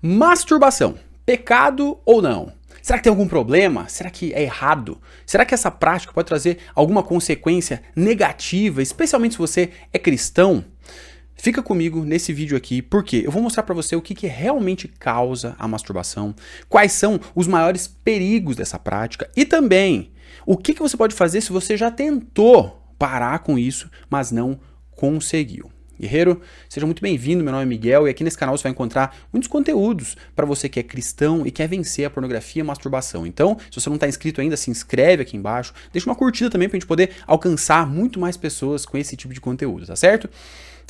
Masturbação, pecado ou não? Será que tem algum problema? Será que é errado? Será que essa prática pode trazer alguma consequência negativa, especialmente se você é cristão? Fica comigo nesse vídeo aqui, porque eu vou mostrar pra você o que realmente causa a masturbação, quais são os maiores perigos dessa prática e também o que você pode fazer se você já tentou parar com isso, mas não conseguiu. Guerreiro, seja muito bem-vindo, meu nome é Miguel e aqui nesse canal você vai encontrar muitos conteúdos para você que é cristão e quer vencer a pornografia e a masturbação. Então, se você não está inscrito ainda, se inscreve aqui embaixo, deixa uma curtida também para a gente poder alcançar muito mais pessoas com esse tipo de conteúdo, tá certo?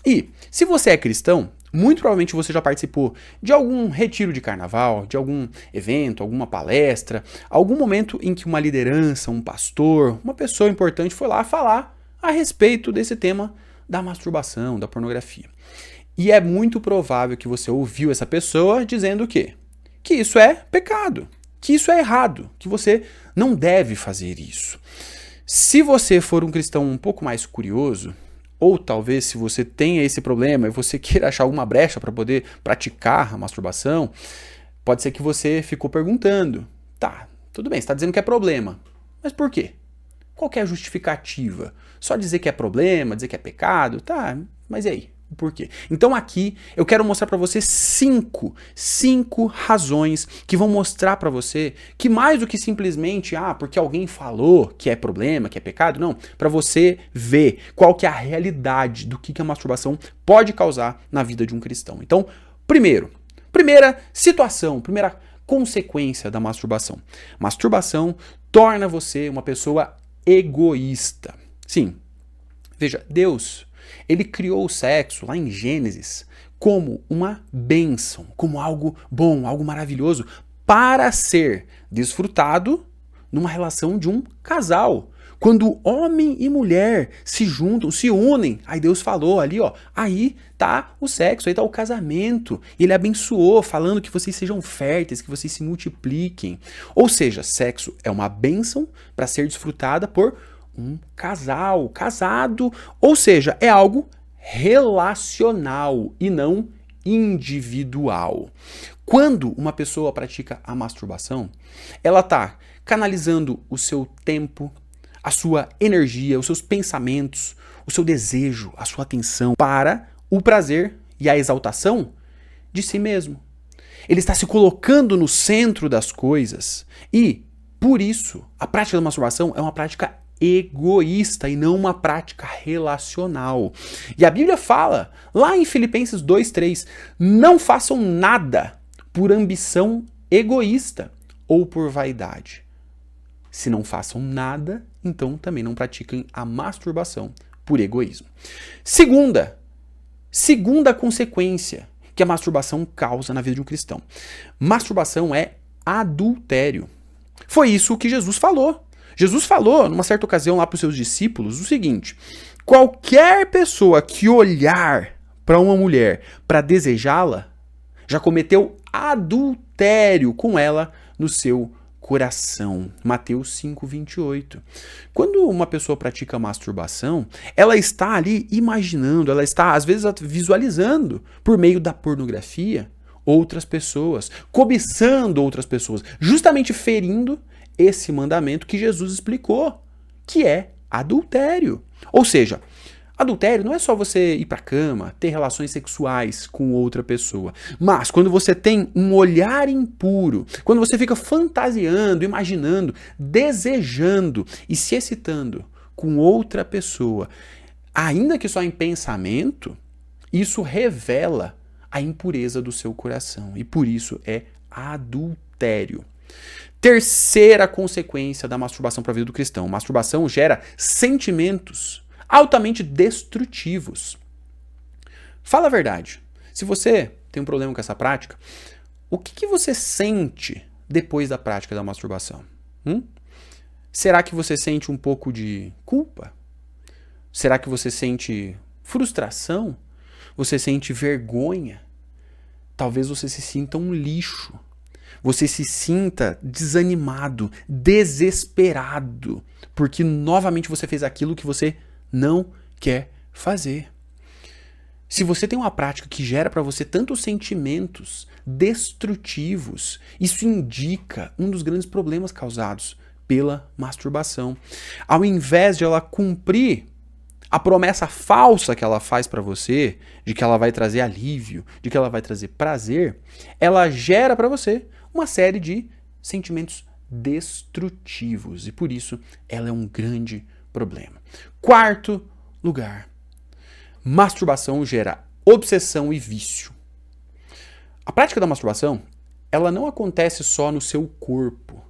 E, se você é cristão, muito provavelmente você já participou de algum retiro de carnaval, de algum evento, alguma palestra, algum momento em que uma liderança, um pastor, uma pessoa importante foi lá falar a respeito desse tema da masturbação, da pornografia. E é muito provável que você ouviu essa pessoa dizendo o quê? Que isso é pecado, que isso é errado, que você não deve fazer isso. Se você for um cristão um pouco mais curioso, ou talvez se você tenha esse problema e você queira achar alguma brecha para poder praticar a masturbação, pode ser que você ficou perguntando, tá, tudo bem, você está dizendo que é problema, mas por quê? Qual que é a justificativa? Só dizer que é problema, dizer que é pecado, tá, mas e aí? Por quê? Então aqui eu quero mostrar para você cinco razões que vão mostrar para você que mais do que simplesmente, porque alguém falou que é problema, que é pecado, não, para você ver qual que é a realidade do que a masturbação pode causar na vida de um cristão. Então, primeira situação, primeira consequência da masturbação. Masturbação torna você uma pessoa egoísta. Sim, veja, Deus, ele criou o sexo lá em Gênesis como uma bênção, como algo bom, algo maravilhoso, para ser desfrutado numa relação de um casal. Quando homem e mulher se juntam, se unem, aí Deus falou ali, ó, aí tá o sexo, aí tá o casamento. E ele abençoou, falando que vocês sejam férteis, que vocês se multipliquem. Ou seja, sexo é uma bênção para ser desfrutada por um casal, casado, ou seja, é algo relacional e não individual. Quando uma pessoa pratica a masturbação, ela está canalizando o seu tempo, a sua energia, os seus pensamentos, o seu desejo, a sua atenção para o prazer e a exaltação de si mesmo. Ele está se colocando no centro das coisas e, por isso, a prática da masturbação é uma prática egoísta e não uma prática relacional. E a Bíblia fala, lá em Filipenses 2:3, não façam nada por ambição egoísta ou por vaidade. Se não façam nada, então também não pratiquem a masturbação por egoísmo. Segunda consequência que a masturbação causa na vida de um cristão. Masturbação é adultério. Foi isso que Jesus falou. Jesus falou, numa certa ocasião, lá para os seus discípulos, o seguinte: qualquer pessoa que olhar para uma mulher para desejá-la, já cometeu adultério com ela no seu coração. Mateus 5:28. Quando uma pessoa pratica masturbação, ela está ali imaginando, ela está, às vezes, visualizando, por meio da pornografia, outras pessoas, cobiçando outras pessoas, justamente ferindo esse mandamento que Jesus explicou, que é adultério. Ou seja, adultério não é só você ir para a cama, ter relações sexuais com outra pessoa, mas quando você tem um olhar impuro, quando você fica fantasiando, imaginando, desejando e se excitando com outra pessoa, ainda que só em pensamento, isso revela a impureza do seu coração e por isso é adultério. Terceira consequência da masturbação para a vida do cristão. Masturbação gera sentimentos altamente destrutivos. Fala a verdade. Se você tem um problema com essa prática, o que você sente depois da prática da masturbação? Será que você sente um pouco de culpa? Será que você sente frustração? Você sente vergonha? Talvez você se sinta um lixo. Você se sinta desanimado, desesperado, porque novamente você fez aquilo que você não quer fazer. Se você tem uma prática que gera para você tantos sentimentos destrutivos, isso indica um dos grandes problemas causados pela masturbação. Ao invés de ela cumprir a promessa falsa que ela faz para você, de que ela vai trazer alívio, de que ela vai trazer prazer, ela gera para você uma série de sentimentos destrutivos e por isso ela é um grande problema. Quarto lugar, masturbação gera obsessão e vício. A prática da masturbação, ela não acontece só no seu corpo.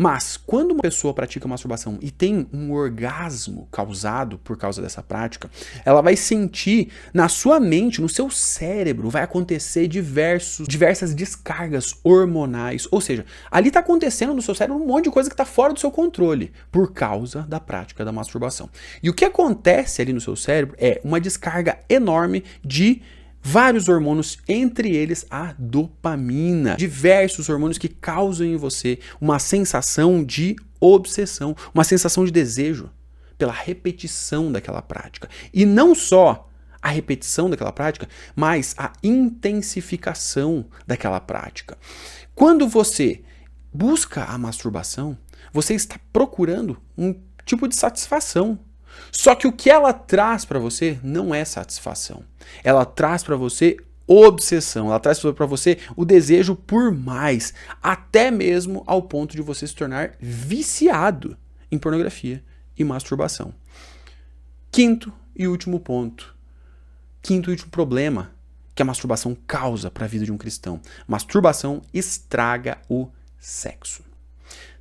Mas quando uma pessoa pratica masturbação e tem um orgasmo causado por causa dessa prática, ela vai sentir na sua mente, no seu cérebro, vai acontecer diversas descargas hormonais. Ou seja, ali está acontecendo no seu cérebro um monte de coisa que está fora do seu controle por causa da prática da masturbação. E o que acontece ali no seu cérebro é uma descarga enorme de vários hormônios, entre eles a dopamina. Diversos hormônios que causam em você uma sensação de obsessão, uma sensação de desejo pela repetição daquela prática. E não só a repetição daquela prática, mas a intensificação daquela prática. Quando você busca a masturbação, você está procurando um tipo de satisfação. Só que o que ela traz para você não é satisfação. Ela traz para você obsessão, ela traz para você o desejo por mais, até mesmo ao ponto de você se tornar viciado em pornografia e masturbação. Quinto e último ponto. Quinto e último problema que a masturbação causa para a vida de um cristão. Masturbação estraga o sexo.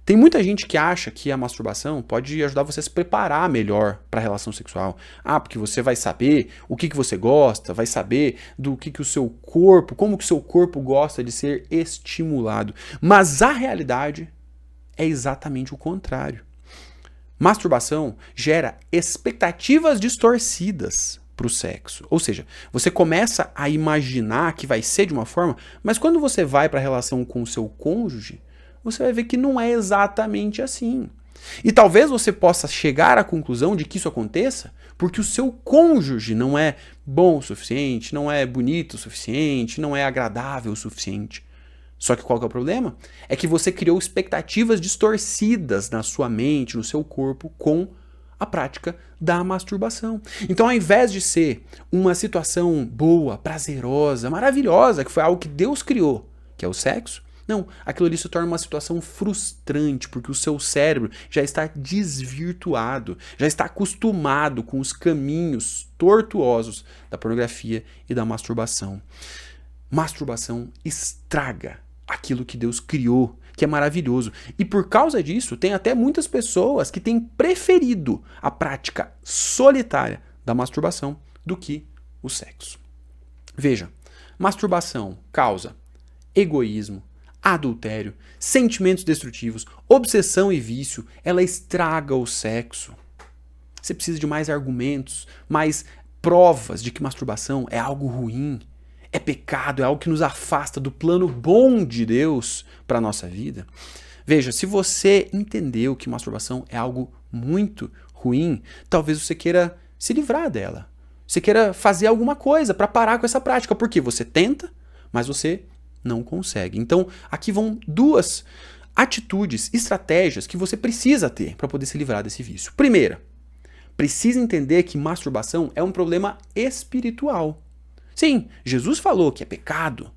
Tem muita gente que acha que a masturbação pode ajudar você a se preparar melhor para a relação sexual. Ah, porque você vai saber o que você gosta, vai saber do que o seu corpo, como que o seu corpo gosta de ser estimulado. Mas a realidade é exatamente o contrário. Masturbação gera expectativas distorcidas para o sexo. Ou seja, você começa a imaginar que vai ser de uma forma, mas quando você vai para a relação com o seu cônjuge, você vai ver que não é exatamente assim. E talvez você possa chegar à conclusão de que isso aconteça porque o seu cônjuge não é bom o suficiente, não é bonito o suficiente, não é agradável o suficiente. Só que qual que é o problema? É que você criou expectativas distorcidas na sua mente, no seu corpo, com a prática da masturbação. Então, ao invés de ser uma situação boa, prazerosa, maravilhosa, que foi algo que Deus criou, que é o sexo, não, aquilo ali se torna uma situação frustrante, porque o seu cérebro já está desvirtuado, já está acostumado com os caminhos tortuosos da pornografia e da masturbação. Masturbação estraga aquilo que Deus criou, que é maravilhoso. E por causa disso, tem até muitas pessoas que têm preferido a prática solitária da masturbação do que o sexo. Veja, masturbação causa egoísmo, adultério, sentimentos destrutivos, obsessão e vício, ela estraga o sexo. Você precisa de mais argumentos, mais provas de que masturbação é algo ruim, é pecado, é algo que nos afasta do plano bom de Deus para a nossa vida. Veja, se você entendeu que masturbação é algo muito ruim, talvez você queira se livrar dela. Você queira fazer alguma coisa para parar com essa prática, porque você tenta, mas você não consegue. Então, aqui vão duas atitudes, estratégias que você precisa ter para poder se livrar desse vício. Primeira, precisa entender que masturbação é um problema espiritual. Sim, Jesus falou que é pecado.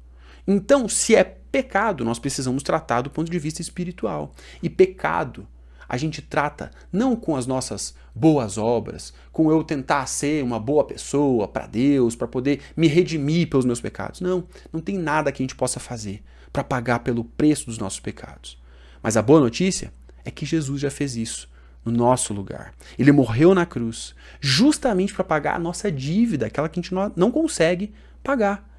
Então, se é pecado, nós precisamos tratar do ponto de vista espiritual. E pecado a gente trata não com as nossas boas obras, com eu tentar ser uma boa pessoa para Deus, para poder me redimir pelos meus pecados. Não, não tem nada que a gente possa fazer para pagar pelo preço dos nossos pecados. Mas a boa notícia é que Jesus já fez isso no nosso lugar. Ele morreu na cruz justamente para pagar a nossa dívida, aquela que a gente não consegue pagar.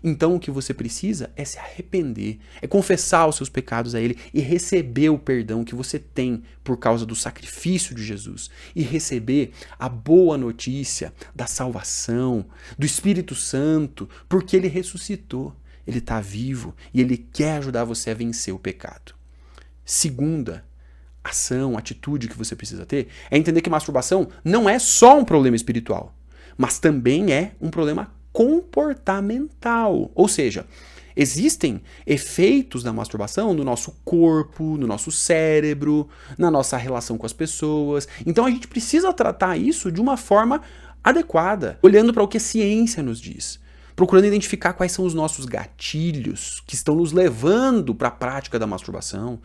Então o que você precisa é se arrepender, é confessar os seus pecados a Ele e receber o perdão que você tem por causa do sacrifício de Jesus e receber a boa notícia da salvação, do Espírito Santo, porque Ele ressuscitou, Ele está vivo e Ele quer ajudar você a vencer o pecado. Segunda ação, atitude que você precisa ter é entender que masturbação não é só um problema espiritual, mas também é um problema comportamental. Ou seja, existem efeitos da masturbação no nosso corpo, no nosso cérebro, na nossa relação com as pessoas. Então a gente precisa tratar isso de uma forma adequada, olhando para o que a ciência nos diz, procurando identificar quais são os nossos gatilhos que estão nos levando para a prática da masturbação,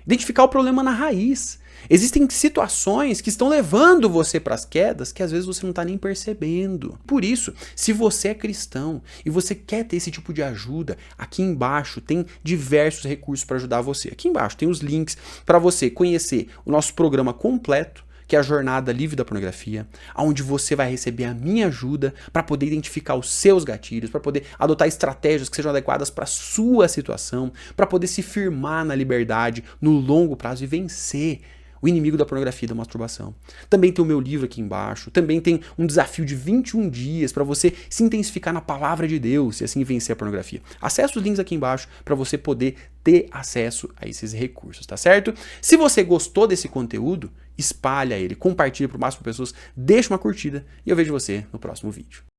identificar o problema na raiz. Existem situações que estão levando você para as quedas que às vezes você não está nem percebendo. Por isso, se você é cristão e você quer ter esse tipo de ajuda, aqui embaixo tem diversos recursos para ajudar você. Aqui embaixo tem os links para você conhecer o nosso programa completo, que é a Jornada Livre da Pornografia, onde você vai receber a minha ajuda para poder identificar os seus gatilhos, para poder adotar estratégias que sejam adequadas para a sua situação, para poder se firmar na liberdade no longo prazo e vencer o inimigo da pornografia e da masturbação. Também tem o meu livro aqui embaixo, também tem um desafio de 21 dias para você se intensificar na palavra de Deus e assim vencer a pornografia. Acesse os links aqui embaixo para você poder ter acesso a esses recursos, tá certo? Se você gostou desse conteúdo, espalha ele, compartilha para o máximo de pessoas, deixa uma curtida e eu vejo você no próximo vídeo.